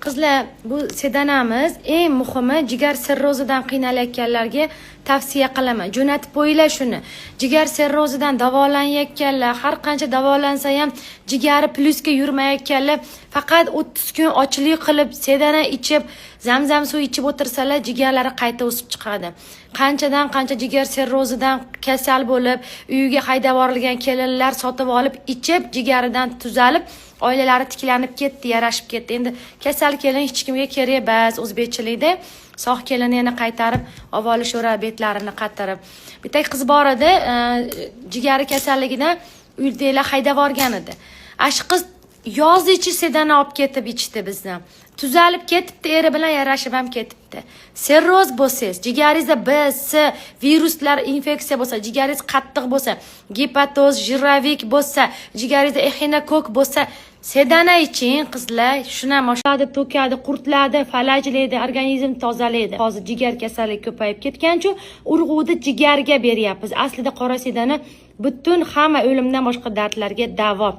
Qizlar, bu sedanamiz eng muhimi jigar sirrozidan qiynalayotganlarga tavsiya qilaman. Jo'natib qo'yinglar shuni. Jigar sirrozidan davolanayotganlar, har qancha davolansa ham jigari plyusga yurmayotganlar, faqat 30 kun ochlik qilib, sedana ichib, zamzam suv ichib o'tirsalar, jigarlari qayta o'sib chiqadi. Qanchadan qancha jigar sirrozidan kasal bo'lib, uyiga haydab yuborilgan kelinlar sotib olib, ichib, jigaridan tuzalib, oilalari tiklanib ketdi, yarashib ketdi. Endi kasal kelin hech kimga kerak emas o'zbekchilikda. Sog' kelinni yana qaytarib, avvalisho'ra betlarini qatirib. Bitta qiz bor edi, jigari kasalligidan uydagilar haydab yuborgan edi. Ash qiz yoz ichi sedana olib ketib ichdi bizdan. Tuzalib ketibdi, eri bilan yarashib ham ketibdi. Sirroz bo'lsangiz, jigaringizda B, C viruslar, infeksiya bo'lsa, jigaringiz qattiq bo'lsa, gepatoz, jiravik bo'lsa, jigaringizda exinokok bo'lsa, sedana iching qizlar. Shuna moshadi, to'kadi, qurtlaydi, falajlaydi, organizm tozalaydi. Hozir jigar kasalligi ko'payib ketgan-ku, urg'uni jigarga beryapmiz. Aslida qora sedana butun hamma o'limdan boshqa dardlarga davo.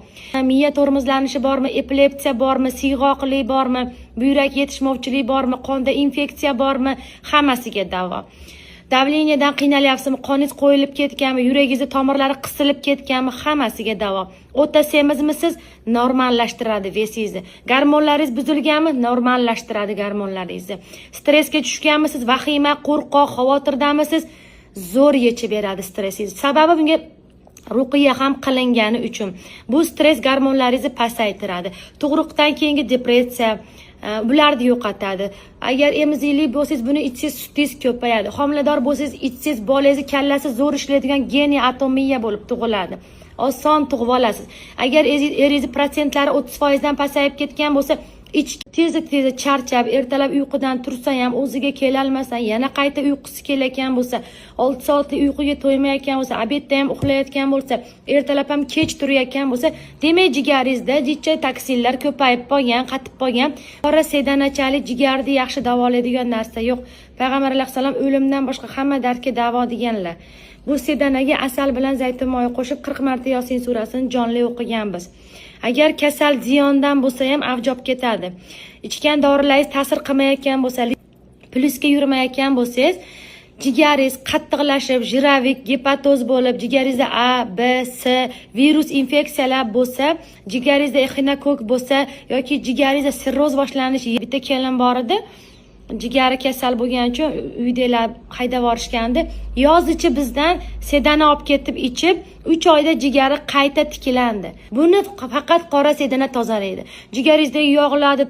Miya tormozlanishi bormi, epilepsiya bormi, siyg'oqlik bormi, buyrak yetishmovchilik bormi, qonda infeksiya bormi, hammasiga davo. Davleniyadan qiynalyapsizmi, qoningiz qo'yilib ketganmi, yuragingizning tomirlari qisilib ketganmi, hammasiga davo. O'ta semizmisiz, normallashtiradi vesingizni. Gormonlaringiz buzilganmi, normallashtiradi gormonlaringizni. Stressga tushganmisiz, vahima, qo'rqoq, xavotirdamisiz, zo'r yechib beradi stressingizni. Sababi bunga ruqiya ham qilingani uchun. Bu stress gormonlaringizni pasaytiradi. Tug'ruqdan keyingi depressiya bularni yo'qotadi. Agar emizikli bo'lsangiz, buni ichsangiz sutingiz ko'payadi. Homilador bo'lsangiz, ichsangiz bolangizni kallasi zo'r ishlaydigan geniy atomiya bo'lib tug'iladi. Oson tug'ib olasiz. Agar eringiz prosentlari 30% dan pasayib ketgan bo'lsa, tezda charchab, ertalab uyqudan tursa ham o'ziga kela olmasa, yana qayta uyqusi kelayotgan bo'lsa, 6 soatli uyquga to'ymayotgan bo'lsa, obedda ham uxlayotgan bo'lsa, ertalab ham kech turayotgan bo'lsa, demak jigaringizda jicha toksinlar ko'payib qolgan, qatib qolgan. Qora sedanachalik jigarni yaxshi davolaydigan narsa yo'q. Payg'ambar alayhisalom o'limdan boshqa hamma dardga davo deganlar. Bu sedanaga asal bilan zaytun moyi qo'shib 40 marta Yosin surasini jonli o'qiganmiz. Agar kasal ziyondan bo'lsa ham avjob ketadi. Ichgan dorilaringiz ta'sir qilmayotgan bo'lsa, plyusga yurmayotgan bo'lsangiz, jigaringiz qattiqlashib, jiravik, gepatoz bo'lib, jigaringizda A, B, C virus infeksiyalar bo'lsa, jigaringizda exinokok bo'lsa yoki jigaringizda sirroz boshlanishi, bitta kelin bor edi. Jigari kasal bo'lgani uchun uydagilar haydab yuborishgandi. Yoz ichi bizdan sedana olib ketib ichib, 3 oyda jigari qayta tiklandi. Buni faqat qora sedana tozalaydi. Jigaringizda yog'larni